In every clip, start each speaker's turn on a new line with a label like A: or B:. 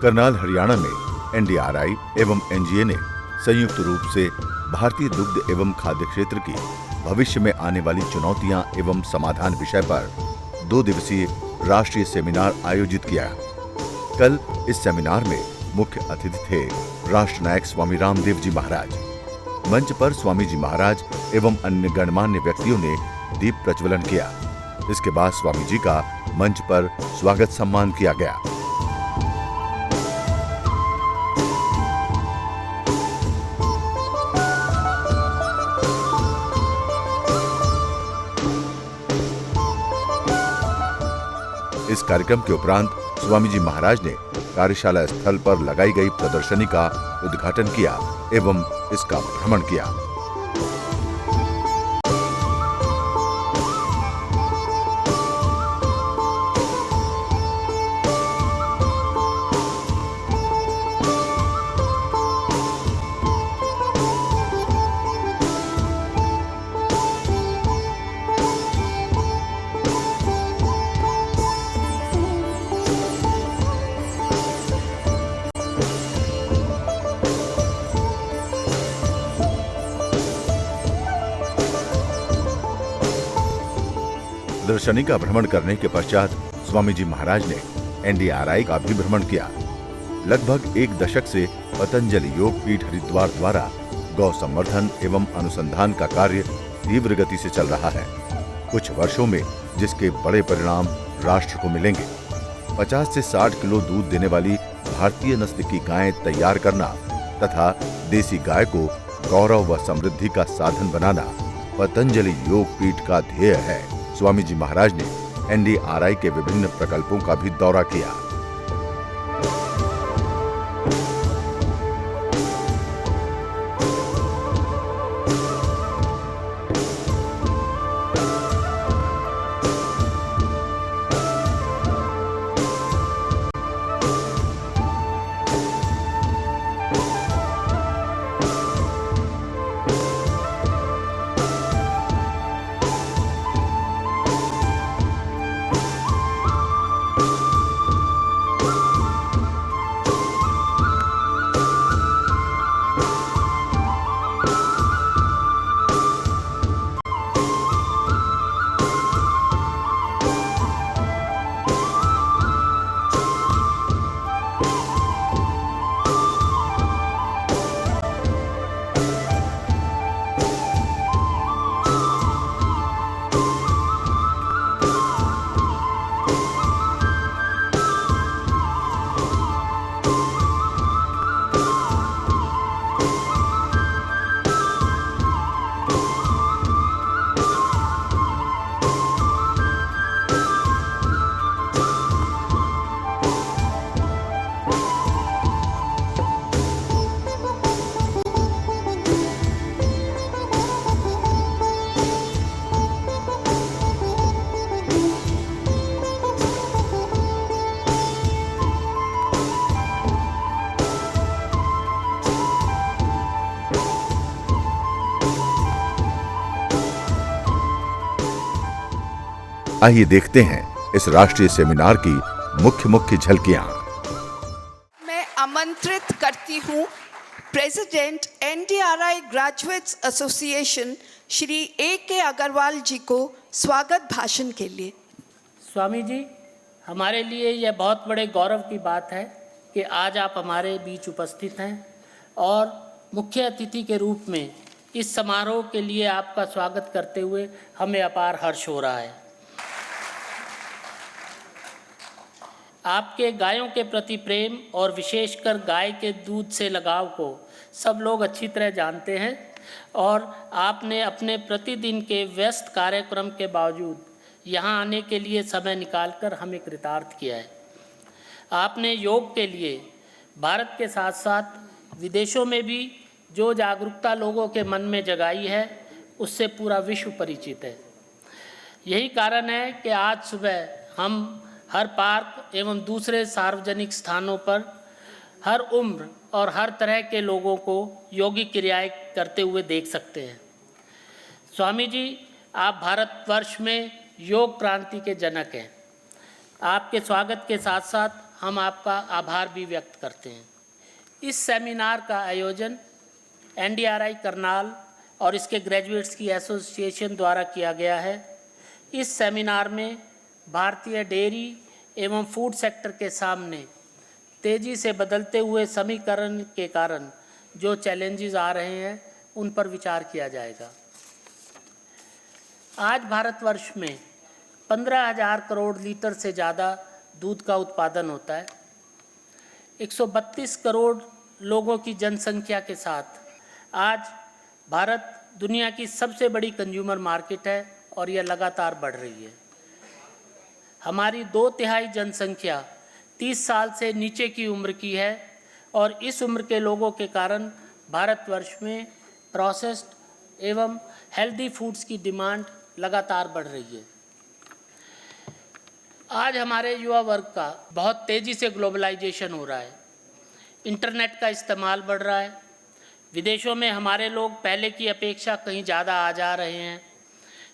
A: करनाल हरियाणा में NDRI एवं NGA ने संयुक्त रूप से भारतीय दुग्ध एवं खाद्य क्षेत्र की भविष्य में आने वाली चुनौतियां एवं समाधान विषय पर 2 दिवसीय राष्ट्रीय सेमिनार आयोजित किया। कल इस सेमिनार में मुख्य अतिथि थे राष्ट्रनायक स्वामी रामदेव जी महाराज। मंच पर स्वामी जी महाराज एवं अन्य गणमान्य व्यक्तियों ने दीप प्रज्वलन किया। इसके बाद स्वामी जी का मंच पर स्वागत सम्मान किया गया। इस कार्यक्रम के उपरांत स्वामी जी महाराज ने कार्यशाला स्थल पर लगाई गई प्रदर्शनी का उद्घाटन किया एवं इसका भ्रमण किया। प्रदर्शनी का भ्रमण करने के पश्चात स्वामी जी महाराज ने NDRI का भी भ्रमण किया। लगभग 1 दशक से पतंजलि योग पीठ हरिद्वार द्वारा गौ संवर्धन एवं अनुसंधान का कार्य तीव्र गति से चल रहा है। कुछ वर्षों में जिसके बड़े परिणाम राष्ट्र को मिलेंगे। 50 से 60 किलो दूध देने वाली भारतीय नस्ल की गायें तैयार करना तथा देसी गाय को गौरव व समृद्धि का साधन बनाना पतंजलि योग पीठ का ध्येय है। स्वामी जी महाराज ने NDRI के विभिन्न प्रकल्पों का भी दौरा किया। आइए देखते हैं इस राष्ट्रीय सेमिनार की मुख्य झलकियां।
B: मैं आमंत्रित करती हूं president NDRI graduates association Shri AK Agarwal ji को स्वागत भाषण के लिए।
C: स्वामी जी, हमारे लिए यह बहुत बड़े गौरव की बात है कि आज आप हमारे बीच उपस्थित हैं और मुख्य अतिथि के रूप में इस समारोह के लिए आपका स्वागत करते हुए हमें अपार हर्ष हो रहा है। आपके गायों के प्रति प्रेम और विशेषकर गाय के दूध से लगाव को सब लोग अच्छी तरह जानते हैं और आपने अपने प्रतिदिन के व्यस्त कार्यक्रम के बावजूद यहाँ आने के लिए समय निकालकर हमें कृतार्थ किया है। आपने योग के लिए भारत के साथ साथ विदेशों में भी जो जागरूकता लोगों के मन में जगाई है उससे पूरा विश्व परिचित है। यही कारण है कि आज सुबह हम हर पार्क एवं दूसरे सार्वजनिक स्थानों पर हर उम्र और हर तरह के लोगों को योगिक क्रियाएं करते हुए देख सकते हैं। स्वामी जी, आप भारतवर्ष में योग क्रांति के जनक हैं। आपके स्वागत के साथ साथ हम आपका आभार भी व्यक्त करते हैं। इस सेमिनार का आयोजन NDRI करनाल और इसके ग्रेजुएट्स की एसोसिएशन द्वारा किया गया है। इस सेमिनार में भारतीय डेयरी एवं फूड सेक्टर के सामने तेज़ी से बदलते हुए समीकरण के कारण जो चैलेंजेस आ रहे हैं उन पर विचार किया जाएगा। आज भारतवर्ष में 15,000 करोड़ लीटर से ज़्यादा दूध का उत्पादन होता है। 132 करोड़ लोगों की जनसंख्या के साथ आज भारत दुनिया की सबसे बड़ी कंज्यूमर मार्केट है और यह लगातार बढ़ रही है। हमारी 2/3 जनसंख्या 30 साल से नीचे की उम्र की है और इस उम्र के लोगों के कारण भारतवर्ष में प्रोसेस्ड एवं हेल्दी फूड्स की डिमांड लगातार बढ़ रही है। आज हमारे युवा वर्ग का बहुत तेज़ी से ग्लोबलाइजेशन हो रहा है। इंटरनेट का इस्तेमाल बढ़ रहा है। विदेशों में हमारे लोग पहले की अपेक्षा कहीं ज़्यादा आ जा रहे हैं।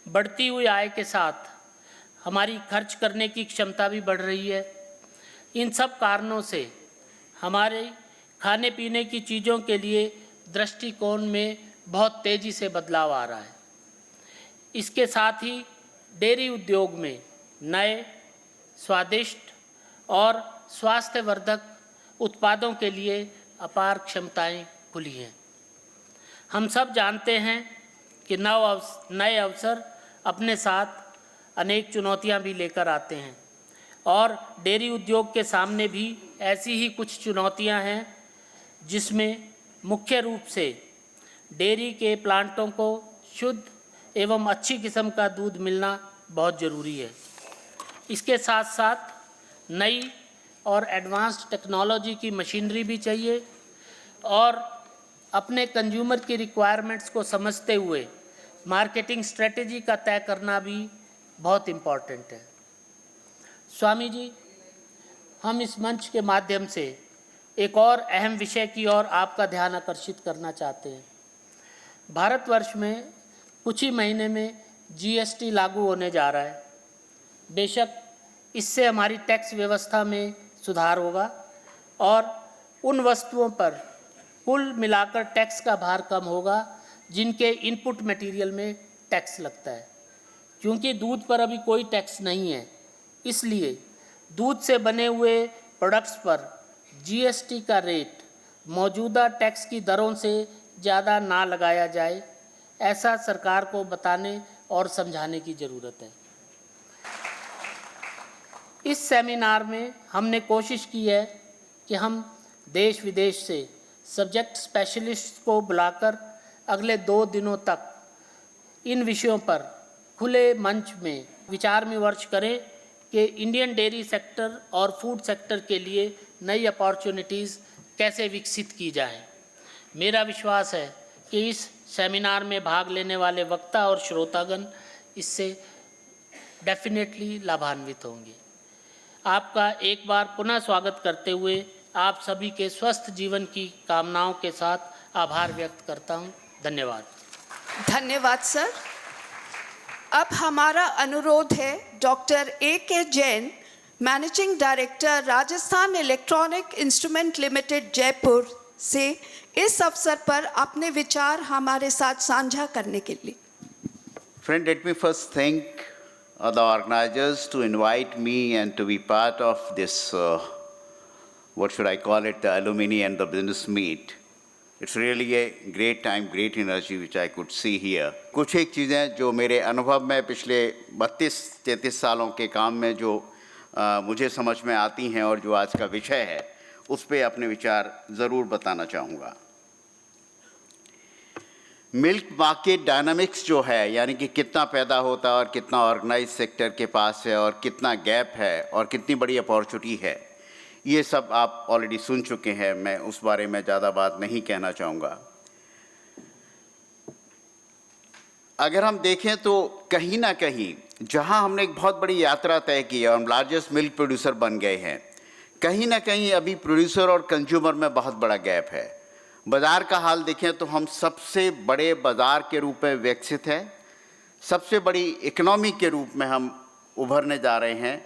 C: बढ़ती हुई आय के साथ हमारी खर्च करने की क्षमता भी बढ़ रही है। इन सब कारणों से हमारे खाने पीने की चीज़ों के लिए दृष्टिकोण में बहुत तेज़ी से बदलाव आ रहा है। इसके साथ ही डेयरी उद्योग में नए स्वादिष्ट और स्वास्थ्यवर्धक उत्पादों के लिए अपार क्षमताएं खुली हैं। हम सब जानते हैं कि नए अवसर अपने साथ अनेक चुनौतियां भी लेकर आते हैं और डेयरी उद्योग के सामने भी ऐसी ही कुछ चुनौतियां हैं, जिसमें मुख्य रूप से डेयरी के प्लांटों को शुद्ध एवं अच्छी किस्म का दूध मिलना बहुत ज़रूरी है। इसके साथ साथ नई और एडवांस्ड टेक्नोलॉजी की मशीनरी भी चाहिए और अपने कंज्यूमर की रिक्वायरमेंट्स को समझते हुए मार्केटिंग स्ट्रेटजी का तय करना भी बहुत इम्पॉर्टेंट है। स्वामी जी, हम इस मंच के माध्यम से एक और अहम विषय की ओर आपका ध्यान आकर्षित करना चाहते हैं। भारतवर्ष में कुछ ही महीने में GST लागू होने जा रहा है। बेशक इससे हमारी टैक्स व्यवस्था में सुधार होगा और उन वस्तुओं पर कुल मिलाकर टैक्स का भार कम होगा जिनके इनपुट मटेरियल में टैक्स लगता है। क्योंकि दूध पर अभी कोई टैक्स नहीं है, इसलिए दूध से बने हुए प्रोडक्ट्स पर GST का रेट मौजूदा टैक्स की दरों से ज़्यादा ना लगाया जाए, ऐसा सरकार को बताने और समझाने की ज़रूरत है। इस सेमिनार में हमने कोशिश की है कि हम देश विदेश से सब्जेक्ट स्पेशलिस्ट को बुलाकर अगले 2 दिनों तक इन विषयों पर खुले मंच में विचार विमर्श करें कि इंडियन डेयरी सेक्टर और फूड सेक्टर के लिए नई अपॉर्चुनिटीज़ कैसे विकसित की जाएं। मेरा विश्वास है कि इस सेमिनार में भाग लेने वाले वक्ता और श्रोतागण इससे डेफिनेटली लाभान्वित होंगे। आपका एक बार पुनः स्वागत करते हुए आप सभी के स्वस्थ जीवन की कामनाओं के साथ आभार व्यक्त करता हूं। धन्यवाद।
B: धन्यवाद सर। अब हमारा अनुरोध है doctor AK Jain, managing director Rajasthan electronic instrument limited Jaipur से इस अवसर पर अपने विचार हमारे साथ साझा करने के लिए।
D: Friend, let me first thank the organizers to invite me and to be part of this, what should I call it, the alumni and the business meet. It's really a great time, great energy which I could see here. कुछ एक चीज़ें जो मेरे अनुभव में पिछले 32-33 सालों के काम में जो मुझे समझ में आती हैं और जो आज का विषय है उस पर अपने विचार ज़रूर बताना चाहूँगा। मिल्क मार्केट डायनामिक्स जो है, यानी कि कितना पैदा होता है और कितना ऑर्गेनाइज सेक्टर के पास है और कितना गैप है और कितनी बड़ी अपॉर्चुनिटी है, ये सब आप ऑलरेडी सुन चुके हैं। मैं उस बारे में ज़्यादा बात नहीं कहना चाहूँगा। अगर हम देखें तो कहीं ना कहीं जहाँ हमने एक बहुत बड़ी यात्रा तय की है और हम लार्जेस्ट मिल्क प्रोड्यूसर बन गए हैं, कहीं ना कहीं अभी प्रोड्यूसर और कंज्यूमर में बहुत बड़ा गैप है। बाज़ार का हाल देखें तो हम सबसे बड़े बाज़ार के रूप में विकसित हैं, सबसे बड़ी इकोनॉमी के रूप में हम उभरने जा रहे हैं।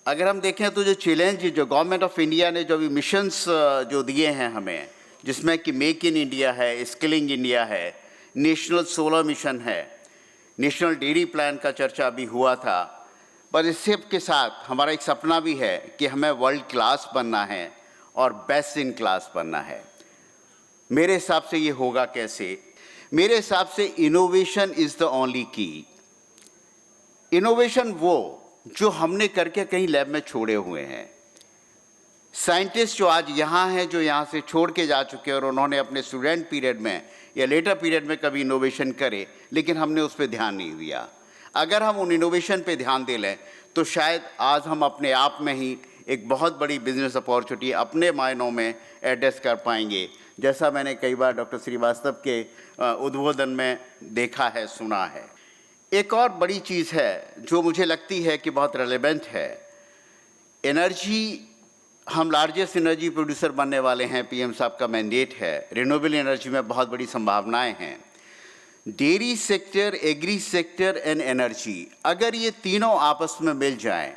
D: अगर हम देखें तो जो चैलेंज जो गवर्नमेंट ऑफ इंडिया ने जो अभी मिशंस जो दिए हैं हमें, जिसमें कि मेक इन इंडिया है, स्किलिंग इंडिया है, नेशनल सोलर मिशन है, नेशनल डेयरी प्लान का चर्चा अभी हुआ था, पर इस सब के साथ हमारा एक सपना भी है कि हमें वर्ल्ड क्लास बनना है और बेस्ट इन क्लास बनना है। मेरे हिसाब से ये होगा कैसे? मेरे हिसाब से इनोवेशन इज़ द ओनली की। इनोवेशन वो जो हमने करके कहीं लैब में छोड़े हुए हैं। साइंटिस्ट जो आज यहाँ हैं, जो यहाँ से छोड़ के जा चुके हैं और उन्होंने अपने स्टूडेंट पीरियड में या लेटर पीरियड में कभी इनोवेशन करे, लेकिन हमने उस पर ध्यान नहीं दिया। अगर हम उन इनोवेशन पे ध्यान दे लें तो शायद आज हम अपने आप में ही एक बहुत बड़ी बिजनेस अपॉर्चुनिटी अपने मायनों में एड्रेस कर पाएंगे, जैसा मैंने कई बार डॉक्टर श्रीवास्तव के उद्बोधन में देखा है, सुना है। एक और बड़ी चीज़ है जो मुझे लगती है कि बहुत रेलेवेंट है। एनर्जी, हम लार्जेस्ट एनर्जी प्रोड्यूसर बनने वाले हैं, पीएम साहब का मैंडेट है। रिन्यूएबल एनर्जी में बहुत बड़ी संभावनाएं हैं। Dairy sector, agri sector and energy, अगर ये तीनों आपस में मिल जाएं,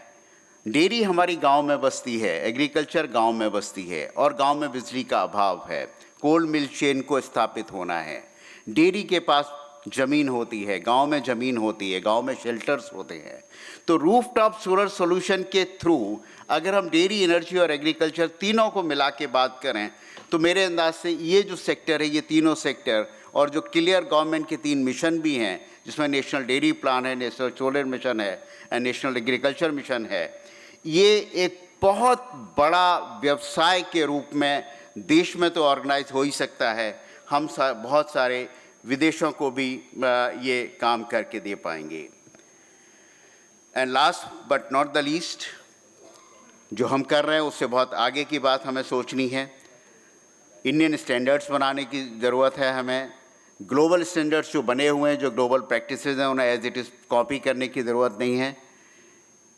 D: डेयरी हमारी गांव में बसती है, एग्रीकल्चर गांव में बसती है और गांव में बिजली का अभाव है, कोल्ड मिल चेन को स्थापित होना है। डेयरी के पास ज़मीन होती है, गांव में ज़मीन होती है, गांव में शेल्टर्स होते हैं। तो रूफटॉप सोलर सॉल्यूशन के थ्रू अगर हम डेयरी, एनर्जी और एग्रीकल्चर तीनों को मिला के बात करें तो मेरे अंदाज से ये जो सेक्टर है, ये तीनों सेक्टर और जो क्लियर गवर्नमेंट के 3 मिशन भी हैं, जिसमें नेशनल डेयरी प्लान है, नेशनल सोलर मिशन है एंड नेशनल एग्रीकल्चर मिशन है, ये एक बहुत बड़ा व्यवसाय के रूप में देश में तो ऑर्गेनाइज हो ही सकता है। हम बहुत सारे विदेशों को भी ये काम करके दे पाएंगे। And last but not the least, जो हम कर रहे हैं उससे बहुत आगे की बात हमें सोचनी है। इंडियन स्टैंडर्ड्स बनाने की ज़रूरत है हमें। ग्लोबल स्टैंडर्ड्स जो बने हुए हैं, जो ग्लोबल प्रैक्टिसेस हैं, उन्हें एज इट इज़ कॉपी करने की ज़रूरत नहीं है।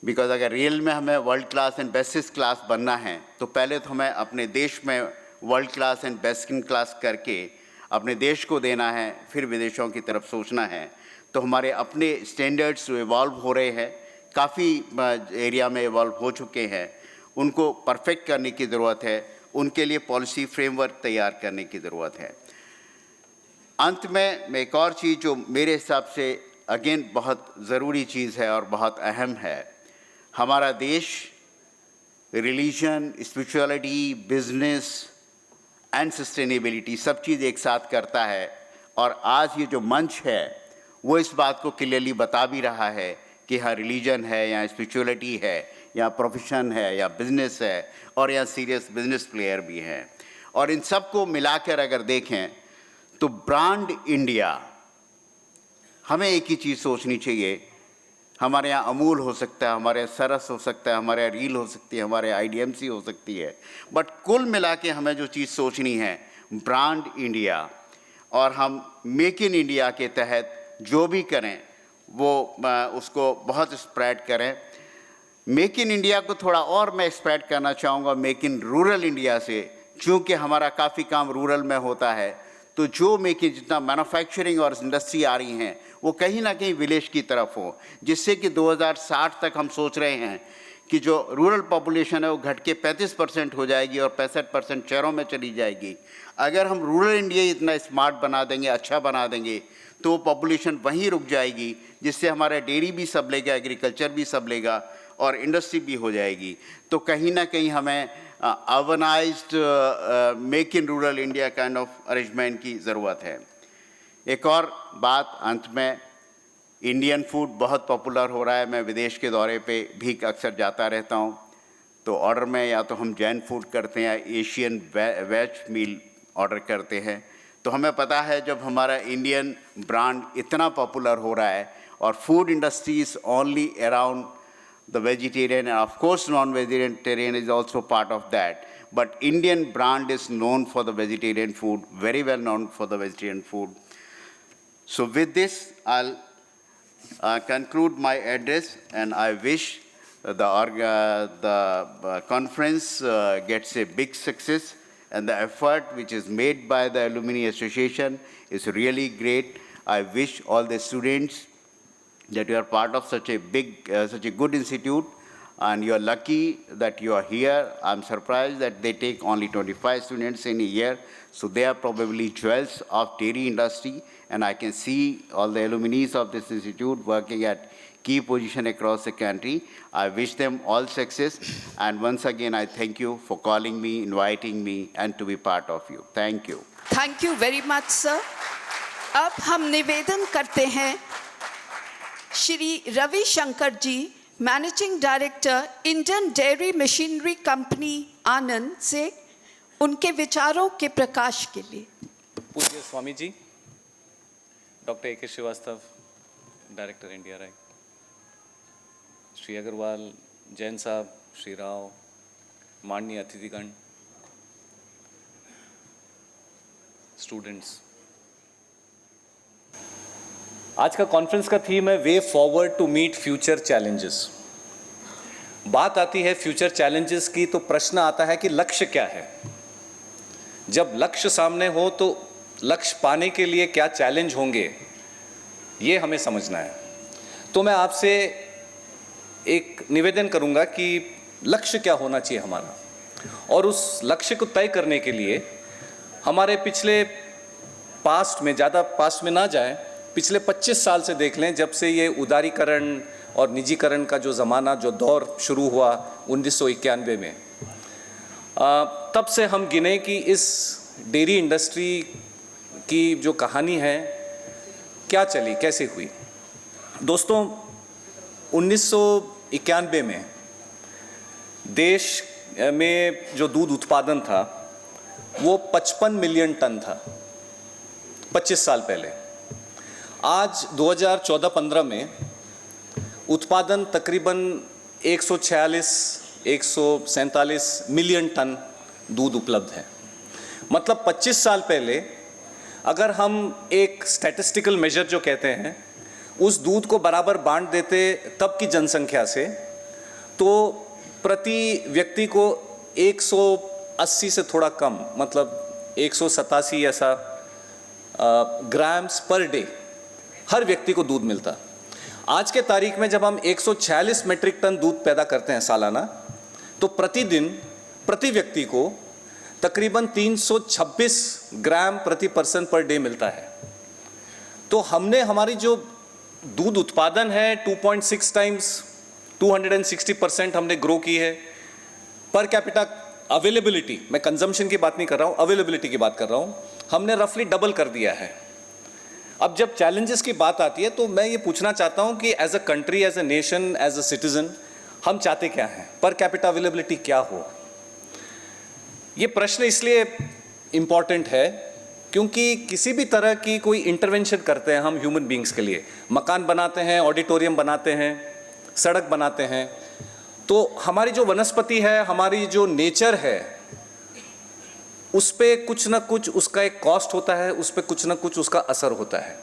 D: बिकॉज अगर रियल में हमें world class and best class बनना है तो पहले तो हमें अपने देश में world class and best in class करके अपने देश को देना है, फिर विदेशों की तरफ सोचना है। तो हमारे अपने स्टैंडर्ड्स जो इवॉल्व हो रहे हैं, काफ़ी एरिया में इवॉल्व हो चुके हैं, उनको परफेक्ट करने की ज़रूरत है। उनके लिए पॉलिसी फ्रेमवर्क तैयार करने की ज़रूरत है। अंत में मैं एक और चीज़ जो मेरे हिसाब से अगेन बहुत ज़रूरी चीज़ है और बहुत अहम है, हमारा देश religion, spirituality, business and sustainability सब चीज़ एक साथ करता है। और आज ये जो मंच है वो इस बात को क्लियरली बता भी रहा है कि हाँ, रिलीजन है या स्पिरिचुअलिटी है या प्रोफेशन है या बिजनेस है और या सीरियस बिजनेस प्लेयर भी हैं। और इन सब को मिलाकर अगर देखें तो ब्रांड इंडिया, हमें एक ही चीज़ सोचनी चाहिए। हमारे यहाँ अमूल हो सकता है, हमारे यहाँ सरस हो सकता है, हमारे यहाँ रील हो सकती है, हमारे यहाँ IDMC हो सकती है, बट कुल मिला के हमें जो चीज़ सोचनी है ब्रांड इंडिया। और हम मेक इन इंडिया के तहत जो भी करें वो उसको बहुत स्प्रेड करें। मेक इन इंडिया को थोड़ा और मैं स्प्रेड करना चाहूँगा मेक इन रूरल इंडिया से, क्योंकि हमारा काफ़ी काम रूरल में होता है। तो जो मेक इन, जितना मैन्युफैक्चरिंग और इंडस्ट्री आ रही हैं वो कहीं ना कहीं विलेज की तरफ हो, जिससे कि 2060 तक हम सोच रहे हैं कि जो रूरल पॉपुलेशन है वो घट के 35% हो जाएगी और 65% शहरों में चली जाएगी। अगर हम रूरल इंडिया इतना स्मार्ट बना देंगे, अच्छा बना देंगे, तो वो पॉपुलेशन वहीं रुक जाएगी, जिससे हमारा डेयरी भी सब लेगा, एग्रीकल्चर भी सब लेगा और इंडस्ट्री भी हो जाएगी। तो कहीं ना कहीं हमें urbanised make in rural India kind of arrangement की ज़रूरत है। एक और बात अंत में, इंडियन फूड बहुत पॉपुलर हो रहा है। मैं विदेश के दौरे पे भी अक्सर जाता रहता हूँ, तो ऑर्डर में या तो हम जैन फूड करते हैं या एशियन वेज मील ऑर्डर करते हैं। तो हमें पता है जब हमारा इंडियन ब्रांड इतना पॉपुलर हो रहा है और food industry is only around the vegetarian, and of course non-vegetarian is also part of that, but Indian brand is known for the vegetarian food, very well known for the vegetarian food. So with this I'll conclude my address, and I wish the conference gets a big success, and the effort which is made by the Alumni Association is really great. I wish all the students that you are part of such a big, such a good institute. and you're lucky that you are here. I'm surprised that they take only 25 students in a year, so they are probably jewels of dairy industry, and I can see all the alumni of this institute working at key position across the country. I wish them all success, and once again, I thank you for calling me, inviting me, and to be part of you. Thank you.
B: Thank you very much sir. अब हम निवेदन करते हैं Shri Ravi Shankar ji, managing director Indian dairy machinery company Anand से, उनके विचारों के प्रकाश के लिए।
E: पूज्य Swami ji, doctor A K. Srivastava, director NDRI, Shri Agarwal, Jain साहब, श्री राव, माननीय अतिथिगण, स्टूडेंट्स, आज का कॉन्फ्रेंस का थीम है way forward to meet future challenges. बात आती है फ्यूचर चैलेंजेस की तो प्रश्न आता है कि लक्ष्य क्या है। जब लक्ष्य सामने हो तो लक्ष्य पाने के लिए क्या चैलेंज होंगे, ये हमें समझना है। तो मैं आपसे एक निवेदन करूंगा कि लक्ष्य क्या होना चाहिए हमारा, और उस लक्ष्य को तय करने के लिए हमारे पिछले पास्ट में, ज़्यादा पास्ट में ना जाएं, पिछले 25 साल से देख लें, जब से ये उदारीकरण और निजीकरण का जो ज़माना, जो दौर शुरू हुआ 1991 में, तब से हम गिने कि इस डेयरी इंडस्ट्री की जो कहानी है क्या चली, कैसे हुई। दोस्तों, 1991 में देश में जो दूध उत्पादन था वो 55 मिलियन टन था, 25 साल पहले। आज 2014-15 में उत्पादन तकरीबन 146-147 मिलियन टन दूध उपलब्ध है। मतलब 25 साल पहले अगर हम एक स्टैटिस्टिकल मेजर जो कहते हैं उस दूध को बराबर बांट देते तब की जनसंख्या से, तो प्रति व्यक्ति को 180 से थोड़ा कम, मतलब 187 ऐसा ग्राम्स पर डे हर व्यक्ति को दूध मिलता। आज के तारीख में जब हम 146 मेट्रिक टन दूध पैदा करते हैं सालाना, तो प्रतिदिन प्रति व्यक्ति को तकरीबन 326 ग्राम प्रति पर्सन पर डे मिलता है। तो हमने हमारी जो दूध उत्पादन है 2.6 टाइम्स 260% हमने ग्रो की है। पर कैपिटा अवेलेबिलिटी, मैं कंजम्पशन की बात नहीं कर रहा हूँ, अवेलेबिलिटी की बात कर रहा हूँ, हमने रफली डबल कर दिया है। अब जब चैलेंजेस की बात आती है तो मैं ये पूछना चाहता हूँ कि as a country, as a nation, as a citizen हम चाहते क्या हैं, पर कैपिटा अवेलेबिलिटी क्या हो। ये प्रश्न इसलिए इम्पॉर्टेंट है क्योंकि किसी भी तरह की कोई इंटरवेंशन करते हैं हम ह्यूमन बींग्स के लिए, मकान बनाते हैं, ऑडिटोरियम बनाते हैं, सड़क बनाते हैं, तो हमारी जो वनस्पति है, हमारी जो नेचर है, उस पे कुछ ना कुछ उसका एक कॉस्ट होता है, उस पे कुछ ना कुछ उसका असर होता है।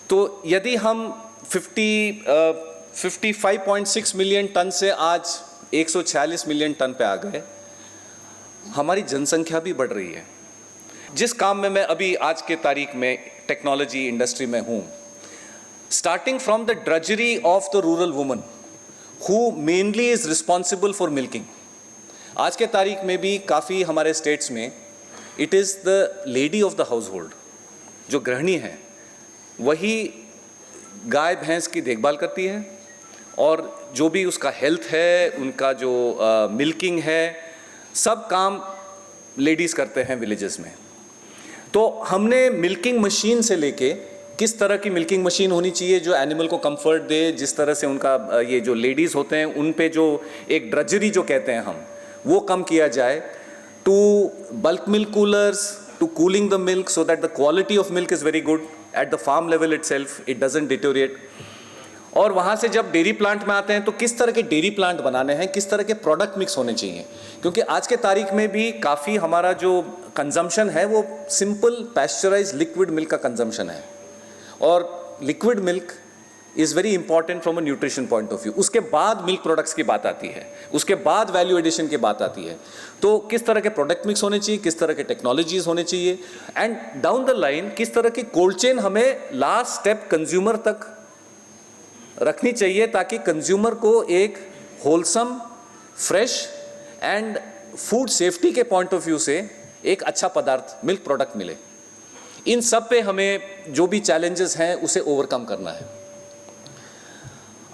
E: तो यदि हम 55.6 मिलियन टन से आज 146 मिलियन टन पे आ गए, हमारी जनसंख्या भी बढ़ रही है। जिस काम में मैं अभी आज के तारीख में टेक्नोलॉजी इंडस्ट्री में हूँ, starting from the drudgery of the rural woman who mainly is responsible for milking. आज के तारीख में भी काफ़ी हमारे स्टेट्स में it is the lady of the house hold, जो गृहिणी है वही गाय भैंस की देखभाल करती है, और जो भी उसका हेल्थ है, उनका जो मिल्किंग है, सब काम लेडीज़ करते हैं विलेजेस में। तो हमने मिल्किंग मशीन से लेके किस तरह की मिल्किंग मशीन होनी चाहिए जो एनिमल को कंफर्ट दे, जिस तरह से उनका ये जो लेडीज़ होते हैं उन पे जो एक ड्रजरी जो कहते हैं हम, वो कम किया जाए, to bulk milk coolers, to cooling the milk so that the quality of milk is very good at the farm level itself, it doesn't deteriorate. और वहाँ से जब डेयरी प्लांट में आते हैं तो किस तरह के डेयरी प्लांट बनाने हैं, किस तरह के प्रोडक्ट मिक्स होने चाहिए, क्योंकि आज के तारीख में भी काफ़ी हमारा जो कंजम्पशन है वो सिंपल पैस्चराइज लिक्विड मिल्क का कंजम्पशन है, और liquid milk is very important from a nutrition point of view. उसके बाद मिल्क प्रोडक्ट्स की बात आती है, उसके बाद वैल्यू एडिशन की बात आती है। तो किस तरह के प्रोडक्ट मिक्स होने चाहिए, किस तरह के टेक्नोलॉजीज होने चाहिए, एंड डाउन द लाइन किस तरह की कोल्ड चेन हमें लास्ट स्टेप कंज्यूमर तक रखनी चाहिए ताकि कंज्यूमर को एक wholesome, fresh and food safety के पॉइंट ऑफ व्यू से एक अच्छा पदार्थ, मिल्क प्रोडक्ट मिले। इन सब पे हमें जो भी चैलेंजेस हैं उसे ओवरकम करना है।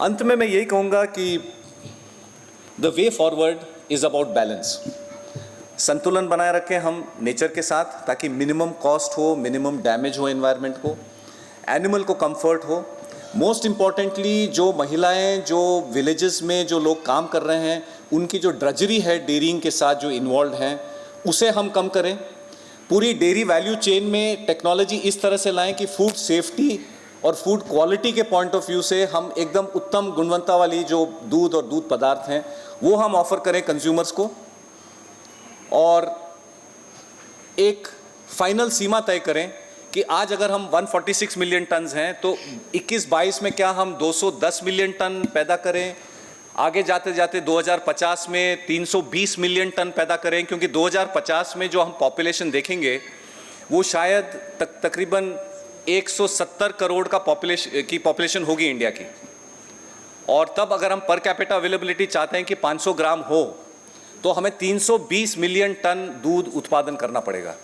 E: अंत में मैं यही कहूँगा कि the way forward is about balance. संतुलन बनाए रखें हम नेचर के साथ, ताकि मिनिमम कॉस्ट हो, मिनिमम डैमेज हो एनवायरनमेंट को, एनिमल को कंफर्ट हो। मोस्ट इम्पॉर्टेंटली जो महिलाएं, जो विलेजेस में जो लोग काम कर रहे हैं, उनकी जो ड्रजरी है डेयरिंग के साथ जो इन्वॉल्व हैं, उसे हम कम करें। पूरी डेयरी वैल्यू चेन में टेक्नोलॉजी इस तरह से लाएं कि फूड सेफ्टी और फूड क्वालिटी के पॉइंट ऑफ व्यू से हम एकदम उत्तम गुणवत्ता वाली जो दूध और दूध पदार्थ हैं वो हम ऑफर करें कंज्यूमर्स को। और एक फाइनल सीमा तय करें कि आज अगर हम 146 मिलियन टन हैं तो 21-22 में क्या हम 210 मिलियन टन पैदा करें, आगे जाते जाते 2050 में 320 मिलियन टन पैदा करें, क्योंकि 2050 में जो हम पॉपुलेशन देखेंगे वो शायद तकरीबन 170 करोड़ का पॉपुलेशन होगी इंडिया की। और तब अगर हम पर कैपिटा अवेलेबिलिटी चाहते हैं कि 500 ग्राम हो तो हमें 320 मिलियन टन दूध उत्पादन करना पड़ेगा।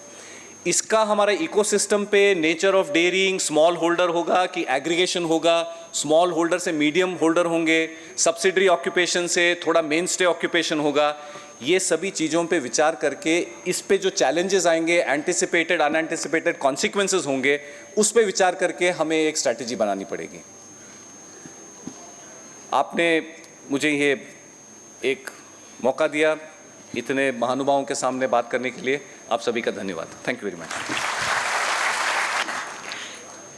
E: इसका हमारे इकोसिस्टम पे nature of dairying, small holder होगा कि एग्रीगेशन होगा, स्मॉल होल्डर से मीडियम होल्डर होंगे, सब्सिडरी ऑक्यूपेशन से थोड़ा मेन स्टे ऑक्यूपेशन होगा, ये सभी चीज़ों पे विचार करके इस पे जो चैलेंजेस आएंगे, एंटिसिपेटेड अनएंटिसिपेटेड कॉन्सिक्वेंसेस होंगे, उस पे विचार करके हमें एक स्ट्रैटेजी बनानी पड़ेगी। आपने मुझे ये एक मौका दिया इतने महानुभावों के सामने बात करने के लिए, आप सभी का धन्यवाद। Thank you very much.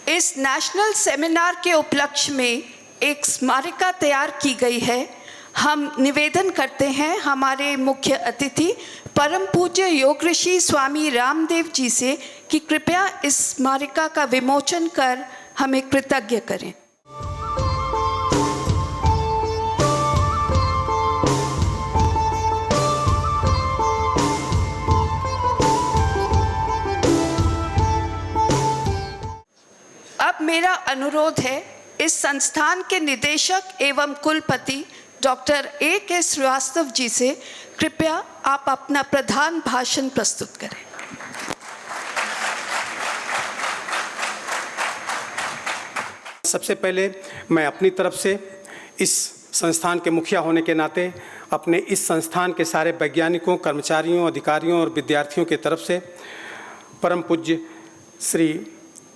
B: इस नेशनल सेमिनार के उपलक्ष्य में एक स्मारिका तैयार की गई है। हम निवेदन करते हैं हमारे मुख्य अतिथि परम पूज्य योग ऋषि स्वामी रामदेव जी से कि कृपया इस स्मारिका का विमोचन कर हमें कृतज्ञ करें। अब मेरा अनुरोध है इस संस्थान के निदेशक एवं कुलपति डॉक्टर A.K. श्रीवास्तव जी से, कृपया आप अपना प्रधान भाषण प्रस्तुत करें।
F: सबसे पहले मैं अपनी तरफ से इस संस्थान के मुखिया होने के नाते अपने इस संस्थान के सारे वैज्ञानिकों, कर्मचारियों, अधिकारियों और विद्यार्थियों की तरफ से परम पूज्य श्री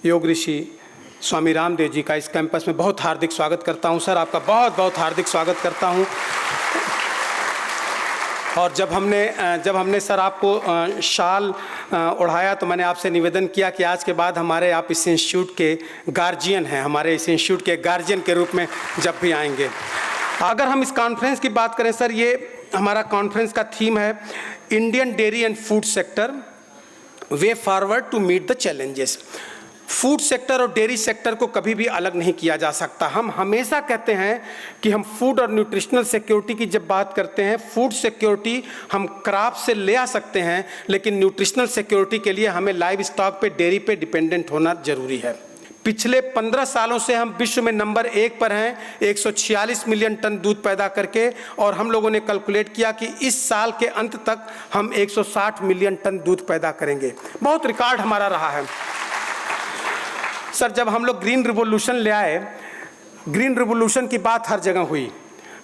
F: योग ऋषि स्वामी रामदेव जी का इस कैंपस में बहुत हार्दिक स्वागत करता हूं। सर, आपका बहुत बहुत हार्दिक स्वागत करता हूं। और जब हमने सर आपको शाल ओढ़ाया तो मैंने आपसे निवेदन किया कि आज के बाद हमारे आप इस इंस्टीट्यूट के गार्जियन हैं, हमारे इस इंस्टीट्यूट के गार्जियन के रूप में जब भी आएंगे। अगर हम इस कॉन्फ्रेंस की बात करें सर, ये हमारा कॉन्फ्रेंस का थीम है Indian dairy and food sector way forward to meet the challenges. Food sector और डेयरी सेक्टर को कभी भी अलग नहीं किया जा सकता। हम हमेशा कहते हैं कि हम फूड और न्यूट्रिशनल सिक्योरिटी की जब बात करते हैं, फूड सिक्योरिटी हम क्रॉप से ले आ सकते हैं, लेकिन न्यूट्रिशनल सिक्योरिटी के लिए हमें लाइव स्टॉक पे, डेयरी पे डिपेंडेंट होना जरूरी है। पिछले 15 सालों से हम विश्व में नंबर 1 पर हैं 146 मिलियन टन दूध पैदा करके, और हम लोगों ने कैलकुलेट किया कि इस साल के अंत तक हम 160 मिलियन टन दूध पैदा करेंगे। बहुत रिकॉर्ड हमारा रहा है। सर, जब हम लोग ग्रीन रिवोल्यूशन ले आए, ग्रीन रिवोल्यूशन की बात हर जगह हुई,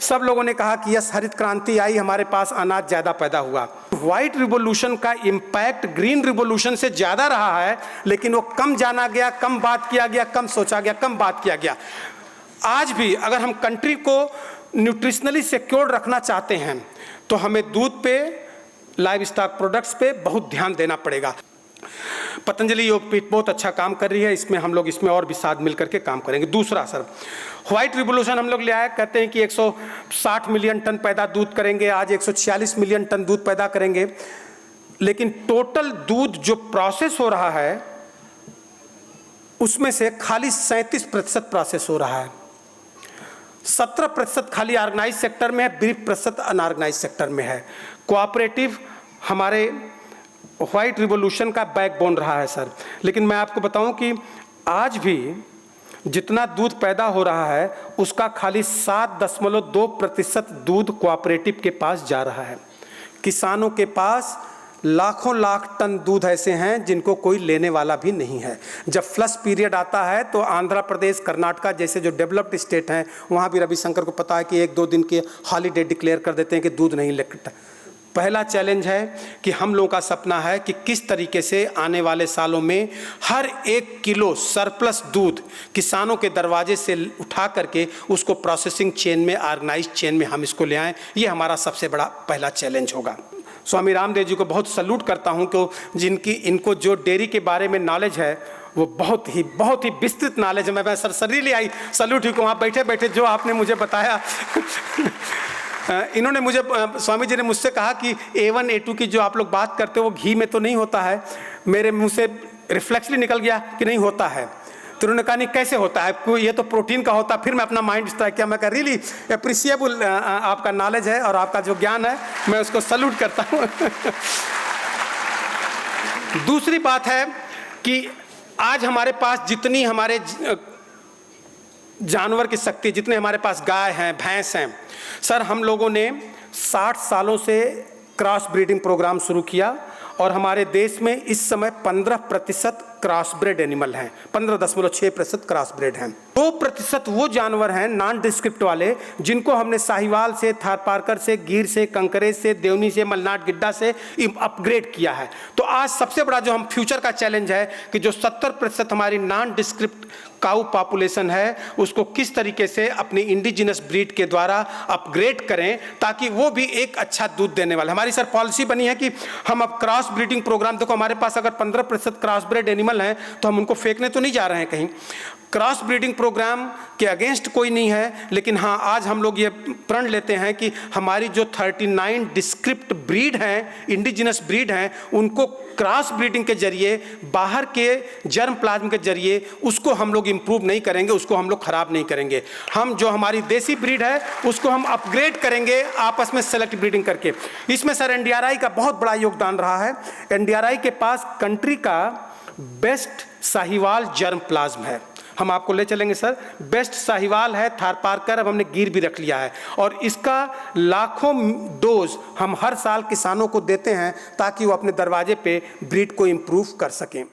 F: सब लोगों ने कहा कि यस, हरित क्रांति आई, हमारे पास अनाज ज़्यादा पैदा हुआ। व्हाइट रिवोल्यूशन का इम्पैक्ट ग्रीन रिवोल्यूशन से ज़्यादा रहा है, लेकिन वो कम जाना गया, कम बात किया गया, कम सोचा गया, कम बात किया गया। आज भी अगर हम कंट्री को न्यूट्रिशनली सिक्योर रखना चाहते हैं तो हमें दूध पे, लाइव स्टॉक प्रोडक्ट्स पे बहुत ध्यान देना पड़ेगा। पतंजलि योगपीठ बहुत अच्छा काम कर रही है, इसमें हम लोग इसमें और भी साथ मिल करके काम करेंगे। दूसरा सर, व्हाइट रिवोल्यूशन हम लोग ले आए, कहते हैं कि 160 मिलियन टन पैदा दूध करेंगे, आज 146 मिलियन टन दूध पैदा करेंगे, लेकिन टोटल दूध जो प्रोसेस हो रहा है उसमें से खाली 37% प्रोसेस हो रहा है, 17% खाली ऑर्गेनाइज सेक्टर में है, 20% अनऑर्गेनाइज सेक्टर में है। कोऑपरेटिव हमारे व्हाइट रिवोल्यूशन का बैकबोन रहा है सर। लेकिन मैं आपको बताऊं कि आज भी जितना दूध पैदा हो रहा है उसका खाली 7.2% दूध कोऑपरेटिव के पास जा रहा है। किसानों के पास लाखों लाख टन दूध ऐसे हैं जिनको कोई लेने वाला भी नहीं है। जब फ्लश पीरियड आता है तो आंध्र प्रदेश, कर्नाटका जैसे जो डेवलप्ड स्टेट हैं वहाँ भी रविशंकर को पता है कि 1-2 दिन के हॉलीडे डिक्लेयर कर देते हैं कि दूध नहीं लगता। पहला चैलेंज है कि हम लोगों का सपना है कि किस तरीके से आने वाले सालों में हर 1 किलो सरप्लस दूध किसानों के दरवाजे से उठा करके उसको प्रोसेसिंग चेन में, ऑर्गेनाइज चेन में हम इसको ले आएँ। ये हमारा सबसे बड़ा पहला चैलेंज होगा। स्वामी रामदेव जी को बहुत सल्यूट करता हूँ कि इनको जो डेयरी के बारे में नॉलेज है वो बहुत ही विस्तृत नॉलेज है। मैं सरसरीली आई सल्यूट ही को वहाँ बैठे बैठे जो आपने मुझे बताया इन्होंने मुझे, स्वामी जी ने मुझसे कहा कि A1 A2 की जो आप लोग बात करते हो वो घी में तो नहीं होता है। मेरे मुंह से रिफ्लेक्सली निकल गया कि नहीं होता है। तो उन्होंने कहा नहीं कैसे होता है, ये तो प्रोटीन का होता है। फिर मैं अपना माइंड स्ट्राइक किया, मैं कहा रियली अप्रिशिएबल आपका नॉलेज है और आपका जो ज्ञान है, मैं उसको सल्यूट करता हूँ। दूसरी बात है कि आज हमारे पास जितनी हमारे जानवर की शक्ति, जितने हमारे पास गाय हैं, भैंस हैं, सर हम लोगों ने 60 सालों से क्रॉस ब्रीडिंग प्रोग्राम शुरू किया और हमारे देश में इस समय 15% क्रॉस ब्रेड एनिमल हैं, 15.6% क्रॉस ब्रेड हैं। 2% वो जानवर हैं नॉन डिस्क्रिप्ट वाले जिनको हमने साहिवाल से, थारपारकर से, गिर से, कंकरेज से, देवनी से, मलनाड गिड्डा से अपग्रेड किया है। तो आज सबसे बड़ा जो हम फ्यूचर का चैलेंज है कि जो 70% हमारी नॉन डिस्क्रिप्ट काऊ पॉपुलेशन है उसको किस तरीके से अपनी इंडिजिनस ब्रीड के द्वारा अपग्रेड करें ताकि वो भी एक अच्छा दूध देने वाला। हमारी सर पॉलिसी बनी है कि हम अब क्रॉस ब्रीडिंग प्रोग्राम, देखो हमारे पास अगर 15% क्रॉस ब्रेड एनिमल हैं तो हम उनको फेंकने तो नहीं जा रहे हैं कहीं। क्रॉस ब्रीडिंग प्रोग्राम के अगेंस्ट कोई नहीं है, लेकिन हाँ आज हम लोग ये प्रण लेते हैं कि हमारी जो 39 डिस्क्रिप्ट ब्रीड हैं, इंडिजिनस ब्रीड हैं, उनको क्रॉस ब्रीडिंग के जरिए, बाहर के जर्म प्लाज्म के जरिए उसको हम लोग इम्प्रूव नहीं करेंगे, उसको हम लोग खराब नहीं करेंगे। हम जो हमारी देसी ब्रीड है उसको हम अपग्रेड करेंगे आपस में सेलेक्ट ब्रीडिंग करके। इसमें सर NDRI का बहुत बड़ा योगदान रहा है। NDRI के पास कंट्री का बेस्ट साहिवाल जर्म प्लाज्म है, हम आपको ले चलेंगे सर। बेस्ट साहिवाल है, थारपारकर, अब हमने गिर भी रख लिया है और इसका लाखों डोज हम हर साल किसानों को देते हैं ताकि वो अपने दरवाजे पे ब्रीड को इम्प्रूव कर सकें।